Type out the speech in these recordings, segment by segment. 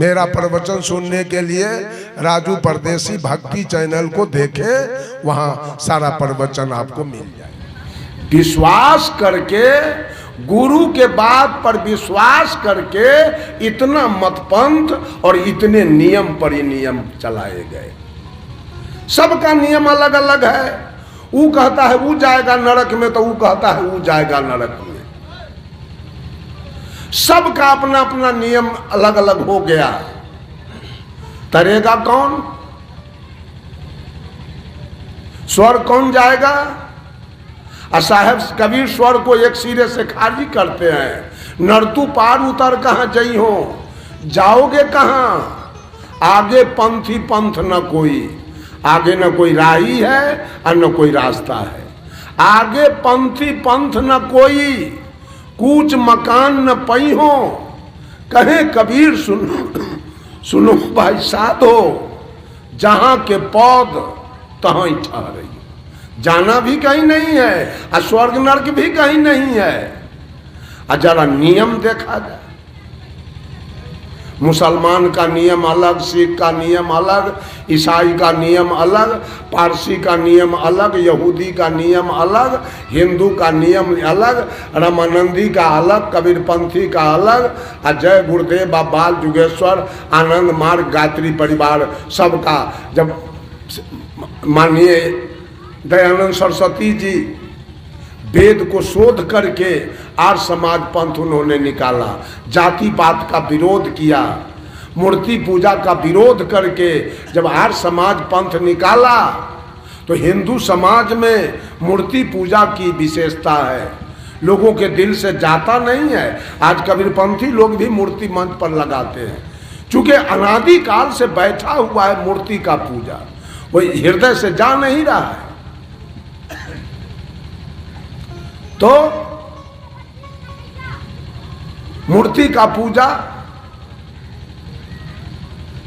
मेरा प्रवचन सुनने के लिए राजू परदेसी भक्ति चैनल को देखे, वहां सारा प्रवचन आपको मिल जाए। विश्वास करके, गुरु के बात पर विश्वास करके इतना मतपंथ और इतने नियम परिनियम चलाए गए। सबका नियम अलग अलग है। वो कहता है वो जाएगा नरक में, तो वो कहता है वो जाएगा नरक में। सबका अपना अपना नियम अलग अलग हो गया। तरेगा कौन? स्वर्ग कौन जाएगा? साहब कबीर स्वर्ग को एक सिरे से खारिज करते हैं। नरतू पार उतर कहां जई हो, जाओगे कहां? आगे पंथी पंथ न कोई, आगे न कोई राही है और न कोई रास्ता है। आगे पंथी पंथ न कोई, कूच मकान न पई हो। कहे कबीर सुनो सुनो भाई साधो, जहां के पौध तहां ही ठहरे। जाना भी कहीं नहीं है और स्वर्ग नरक भी कहीं नहीं है। और जरा नियम देखा जाए, मुसलमान का नियम अलग, सिख का नियम अलग, ईसाई का नियम अलग, पारसी का नियम अलग, यहूदी का नियम अलग, हिंदू का नियम अलग, रामानंदी का अलग, कबीरपंथी का अलग, और जय गुरुदेव बाल जुगेश्वर आनंद मार्ग गायत्री परिवार सबका। जब माननीय दयानंद सरस्वती जी वेद को शोध करके आर्य समाज पंथ उन्होंने निकाला, जाति पात का विरोध किया, मूर्ति पूजा का विरोध करके जब आर्य समाज पंथ निकाला, तो हिंदू समाज में मूर्ति पूजा की विशेषता है, लोगों के दिल से जाता नहीं है। आज कबीरपंथी लोग भी मूर्ति मंच पर लगाते हैं, चूंकि अनादि काल से बैठा हुआ है मूर्ति का पूजा, वो हृदय से जा नहीं रहा है। तो मूर्ति का पूजा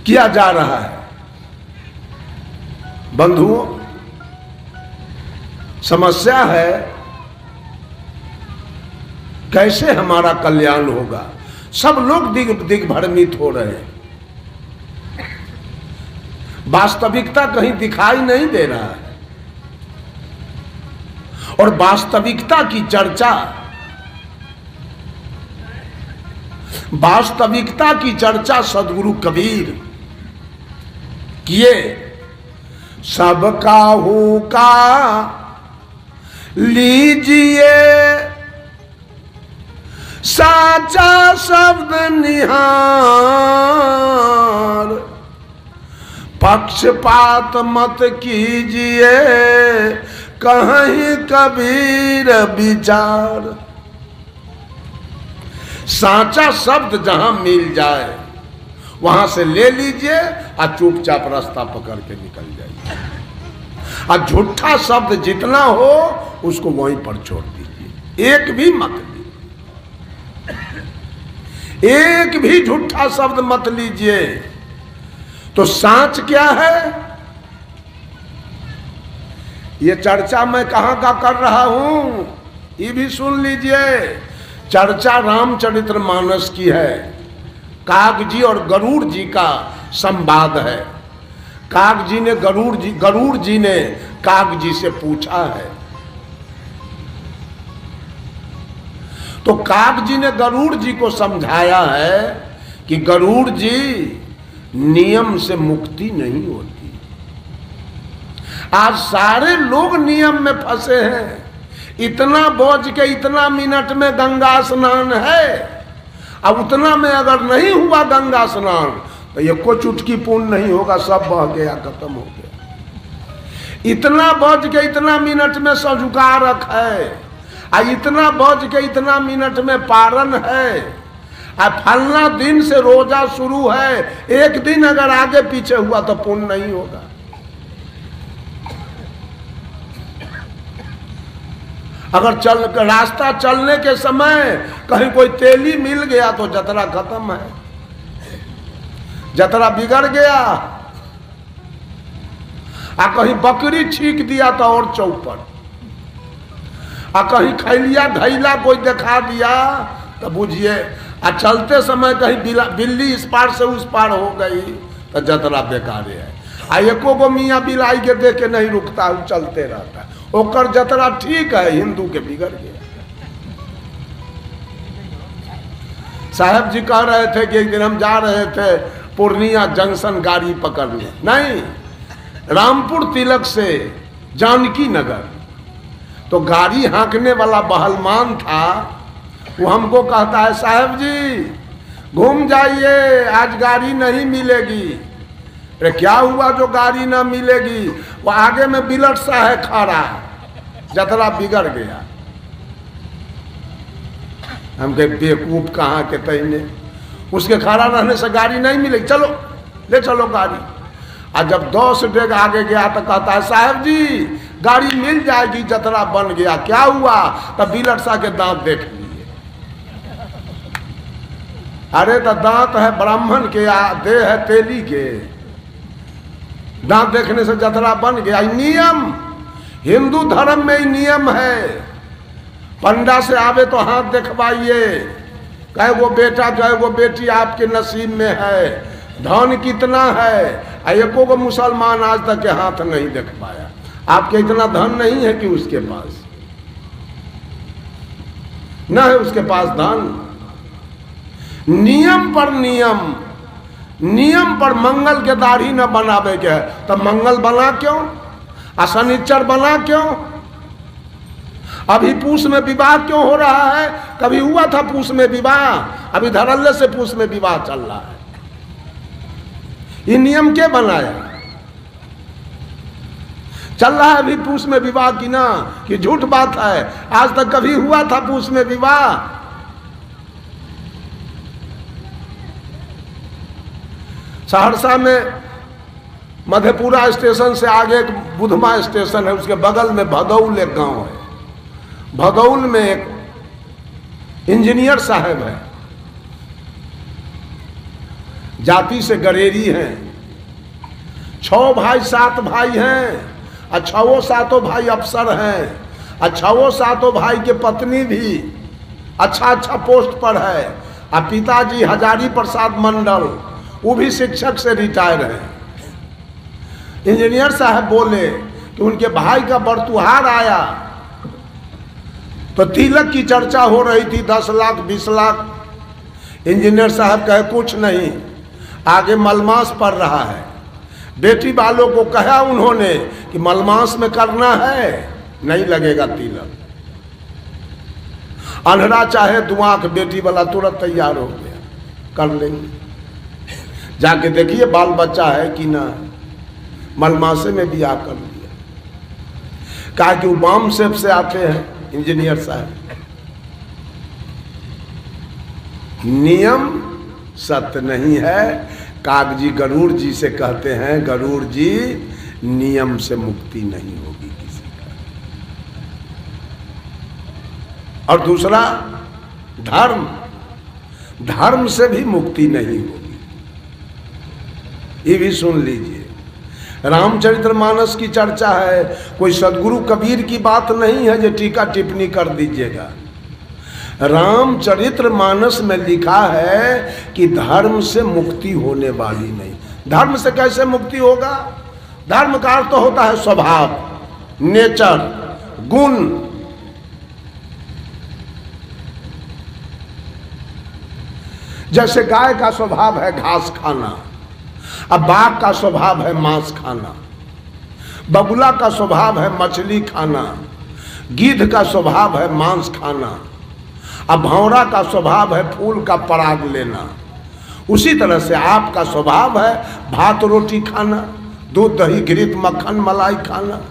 किया जा रहा है। बंधुओं, समस्या है कैसे हमारा कल्याण होगा। सब लोग दिग्भ्रमित हो रहे हैं, वास्तविकता कहीं दिखाई नहीं दे रहा है। और वास्तविकता की चर्चा, वास्तविकता की चर्चा सदगुरु कबीर किए। सबका होका लीजिए साचा शब्द निहार, पक्षपात मत कीजिए कहीं कबीर विचार। साचा शब्द जहां मिल जाए वहां से ले लीजिए और चुपचाप रास्ता पकड़ के निकल जाइए। और झूठा शब्द जितना हो उसको वहीं पर छोड़ दीजिए, एक भी मत लीजिए, एक भी झूठा शब्द मत लीजिए। तो साच क्या है, ये चर्चा मैं कहां का कर रहा हूं ये भी सुन लीजिए। चर्चा रामचरितमानस की है, काग जी और गरुड़ जी का संवाद है। काग जी ने गरुड़ जी ने काग जी से पूछा है, तो काग जी ने गरुड़ जी को समझाया है कि गरुड़ जी नियम से मुक्ति नहीं होती। आज सारे लोग नियम में फंसे हैं। इतना बोझ के इतना मिनट में गंगा स्नान है, अब उतना में अगर नहीं हुआ गंगा स्नान तो ये कोई चुटकी पूर्ण नहीं होगा, सब बह गया, खत्म हो गया। इतना बोझ के इतना मिनट में सजुकारक है, और इतना बोझ के इतना मिनट में पारण है, और फलना दिन से रोजा शुरू है, एक दिन अगर आगे पीछे हुआ तो पुण्य नहीं होगा। अगर रास्ता चलने के समय कहीं कोई तेली मिल गया तो जतरा खत्म है, जतरा बिगड़ गया। आ कहीं बकरी छींक दिया तो और चौपट, आ कहीं खैलिया घैला कोई दिखा दिया तो बुझिए और चलते समय कहीं बिल्ली इस पार से उस पार हो गई तो जतरा बेकार है। आ एको गो मियाँ बिलाई के देख के नहीं रुकता, वो चलते रहता है, ओकर जतरा ठीक है, हिंदू के बिगड़ गया। साहब जी कह रहे थे कि एक दिन हम जा रहे थे पूर्णिया जंक्शन गाड़ी पकड़ने, नहीं रामपुर तिलक से जानकी नगर, तो गाड़ी हाँकने वाला बहलमान था, वो हमको कहता है साहब जी घूम जाइए, आज गाड़ी नहीं मिलेगी। अरे क्या हुआ जो गाड़ी ना मिलेगी? वो आगे में बिलट सा है खड़ा, जतरा बिगड़ गया। हम कहे बेवकूफ कहाँ के तईने, उसके खड़ा रहने से गाड़ी नहीं मिलेगी, चलो ले चलो गाड़ी। और जब 10 डेग आगे गया तो कहता है साहब जी गाड़ी मिल जाएगी, जतरा बन गया। क्या हुआ? तब बिलट सा के दांत देख लिए। अरे तो दांत है ब्राह्मण के, देह है तेली के, दांत देखने से जतरा बन गया। नियम हिंदू धर्म में ही नियम है। पंडा से आवे तो हाथ दिखवाइए, कहे वो बेटा कहे वो बेटी आपके नसीब में है, धन कितना है। एको को मुसलमान आज तक के हाथ नहीं देख पाया। आपके इतना धन नहीं है कि उसके पास न है, उसके पास धन। नियम पर नियम, नियम पर मंगल के दाढ़ी न बनावे के है, तब मंगल बना क्यों? शनिचर बना क्यों? अभी पूस में विवाह क्यों हो रहा है? कभी हुआ था पूस में विवाह? अभी धड़ल्ले से पूस में विवाह चल रहा है। ये नियम क्या बनाया? चल रहा है अभी पूस में विवाह की ना, कि झूठ बात है? आज तक कभी हुआ था पूस में विवाह? सहरसा में मधेपुरा स्टेशन से आगे एक बुधमा स्टेशन है, उसके बगल में भदौल एक गांव है। भदौल में एक इंजीनियर साहब है, जाति से गरेरी हैं। 6 भाई 7 भाई हैं, और 6 7 भाई अफसर हैं, और 6 7 भाई के पत्नी भी अच्छा पोस्ट पर है। और पिताजी हजारी प्रसाद मंडल, वो भी शिक्षक से रिटायर हैं। इंजीनियर साहब बोले कि उनके भाई का बरतुहार आया तो तिलक की चर्चा हो रही थी, 10 लाख 20 लाख। इंजीनियर साहब कहे कुछ नहीं, आगे मलमास पड़ रहा है। बेटी वालों को कहा उन्होंने कि मलमास में करना है, नहीं लगेगा तिलक। अंधरा चाहे दुआंख, बेटी वाला तुरंत तैयार हो गया, कर लेंगे। जाके देखिए बाल बच्चा है कि ना, मलमासे में ब्याह कर लिया। कहा कि वो बाम सेब से आते हैं इंजीनियर साहब। नियम सत्य नहीं है। कागजी गरुड़ जी से कहते हैं, गरुड़ जी नियम से मुक्ति नहीं होगी किसी का। और दूसरा धर्म, धर्म से भी मुक्ति नहीं होगी। ये भी सुन लीजिए, रामचरितमानस की चर्चा है, कोई सदगुरु कबीर की बात नहीं है जो टीका टिप्पणी कर दीजिएगा। रामचरितमानस में लिखा है कि धर्म से मुक्ति होने वाली नहीं। धर्म से कैसे मुक्ति होगा? धर्म का अर्थ तो होता है स्वभाव, नेचर, गुण। जैसे गाय का स्वभाव है घास खाना, अब बाघ का स्वभाव है मांस खाना, बगुला का स्वभाव है मछली खाना, गिद्ध का स्वभाव है मांस खाना, अब भौरा का स्वभाव है फूल का पराग लेना। उसी तरह से आपका स्वभाव है भात रोटी खाना, दूध दही घृत मक्खन मलाई खाना।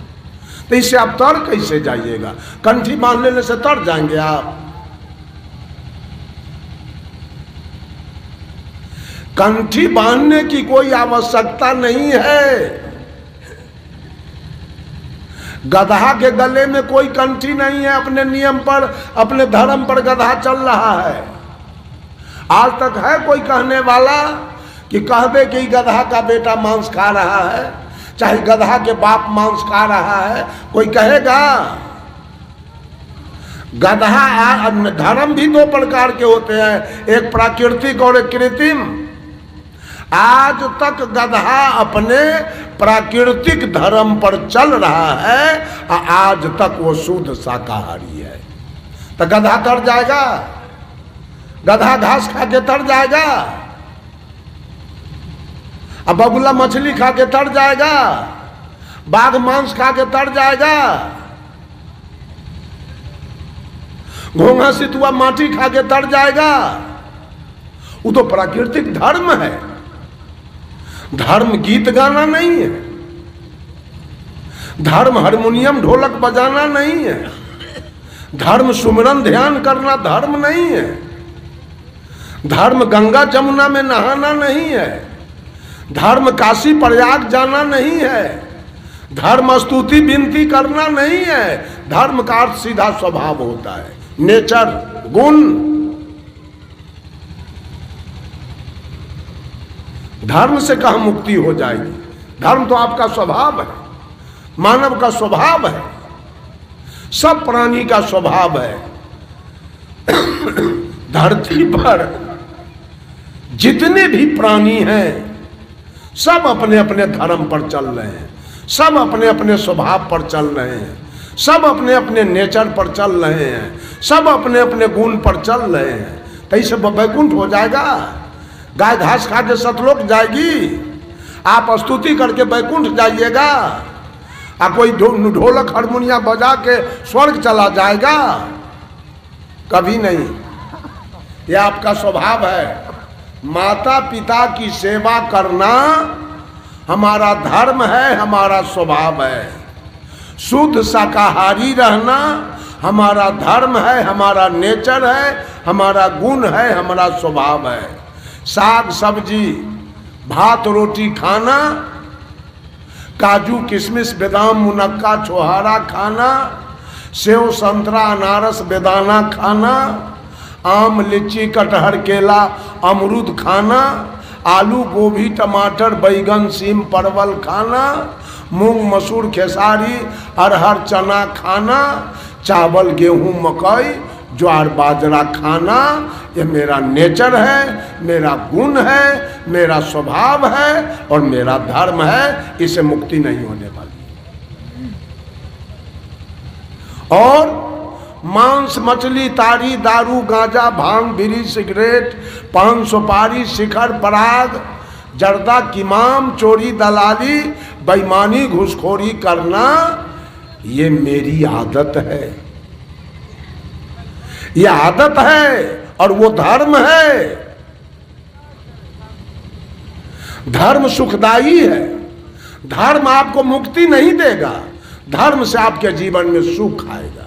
तो इससे आप तर कैसे जाइएगा? कंठी बांध लेने से तर जाएंगे आप? कंठी बांधने की कोई आवश्यकता नहीं है। गधा के गले में कोई कंठी नहीं है। अपने नियम पर, अपने धर्म पर गधा चल रहा है। आज तक है कोई कहने वाला कि कह दे कि गधा का बेटा मांस खा रहा है, चाहे गधा के बाप मांस खा रहा है? कोई कहेगा? गधा धर्म भी दो प्रकार के होते हैं, एक प्राकृतिक और एक कृत्रिम। आज तक गधा अपने प्राकृतिक धर्म पर चल रहा है, आज तक वो शुद्ध शाकाहारी है। तो गधा तर जाएगा? गधा घास खा के तर जाएगा? अब बगुला मछली खा के तर जाएगा? बाघ मांस खा के तर जाएगा? घोंघा सितुआ माटी खा के तर जाएगा? वो तो प्राकृतिक धर्म है। धर्म गीत गाना नहीं है, धर्म हारमोनियम ढोलक बजाना नहीं है, धर्म सुमिरन ध्यान करना धर्म नहीं है, धर्म गंगा जमुना में नहाना नहीं है, धर्म काशी प्रयाग जाना नहीं है, धर्म स्तुति विनती करना नहीं है। धर्म का अर्थ सीधा स्वभाव होता है, नेचर, गुण। धर्म से कहाँ मुक्ति हो जाएगी? धर्म तो आपका स्वभाव है, मानव का स्वभाव है, सब प्राणी का स्वभाव है। धरती पर जितने भी प्राणी हैं सब अपने अपने धर्म पर चल रहे हैं, सब अपने अपने स्वभाव पर चल रहे हैं, सब अपने अपने नेचर पर चल रहे हैं, सब अपने अपने गुण पर चल रहे हैं। तो इसे वैकुंठ हो जाएगा? गाय घास खा के सतलोक जाएगी? आप स्तुति करके वैकुंठ जाइएगा? कोई ढोलक हारमोनिया बजा के स्वर्ग चला जाएगा? कभी नहीं। यह आपका स्वभाव है। माता पिता की सेवा करना हमारा धर्म है, हमारा स्वभाव है। शुद्ध शाकाहारी रहना हमारा धर्म है, हमारा नेचर है, हमारा गुण है, हमारा स्वभाव है। साग सब्जी भात रोटी खाना, काजू किशमिश बादाम मुनक्का छोहारा खाना, सेव संतरा अनारस बेदाना खाना, आम लीची कटहर केला अमरूद खाना, आलू गोभी टमाटर बैगन सीम परवल खाना, मूंग मसूर खेसारी अरहर चना खाना, चावल गेहूं मकई ज्वार बाजरा खाना। ये मेरा नेचर है, मेरा गुण है, मेरा स्वभाव है और मेरा धर्म है। इससे मुक्ति नहीं होने वाली। और मांस मछली तारी दारू गांजा भांग बीड़ी सिगरेट पान सुपारी शिखर पराग जर्दा किमाम चोरी दलाली बेईमानी घूसखोरी करना, ये मेरी आदत है, ये आदत है और वो धर्म है। धर्म सुखदायी है, धर्म आपको मुक्ति नहीं देगा, धर्म से आपके जीवन में सुख आएगा।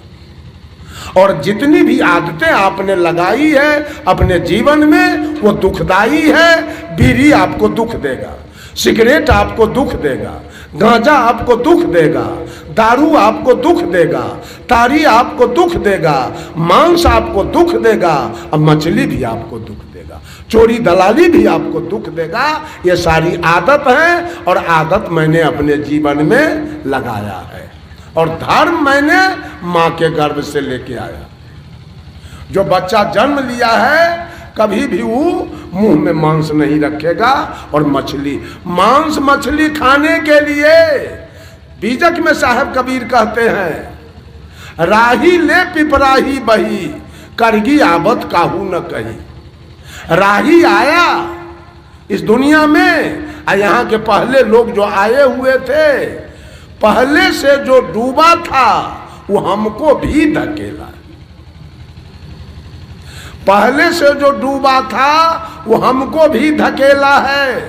और जितनी भी आदतें आपने लगाई है अपने जीवन में वो दुखदायी है। बीड़ी आपको दुख देगा, सिगरेट आपको दुख देगा, गांजा आपको दुख देगा, दारू आपको दुख देगा, तारी आपको दुख देगा, मांस आपको दुख देगा और मछली भी आपको दुख देगा, चोरी दलाली भी आपको दुख देगा। ये सारी आदत है और आदत मैंने अपने जीवन में लगाया है। और धर्म मैंने माँ के गर्भ से लेके आया। जो बच्चा जन्म लिया है कभी भी वो मुंह में मांस नहीं रखेगा। और मछली मांस मछली खाने के लिए बीजक में साहब कबीर कहते हैं, राही ले पिपराही बही करगी आबत काहू न कही। राही आया इस दुनिया में, यहाँ के पहले लोग जो आए हुए थे, पहले से जो डूबा था वो हमको भी धकेला। पहले से जो डूबा था वो हमको भी धकेला है।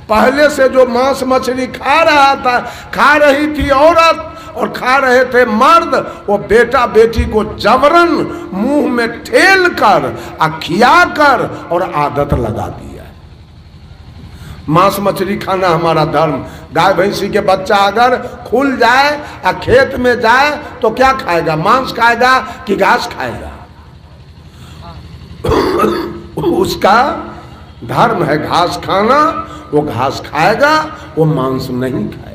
पहले से जो मांस मछली खा रहा था, खा रही थी औरत और खा रहे थे मर्द, वो बेटा बेटी को जबरन मुंह में ठेल कर खिया कर और आदत लगा दिया। मांस मछली खाना हमारा धर्म। गाय भैंसी के बच्चा अगर खुल जाए और खेत में जाए तो क्या खाएगा? मांस खाएगा कि घास खाएगा? उसका धर्म है घास खाना, वो घास खाएगा, वो मांस नहीं खाएगा।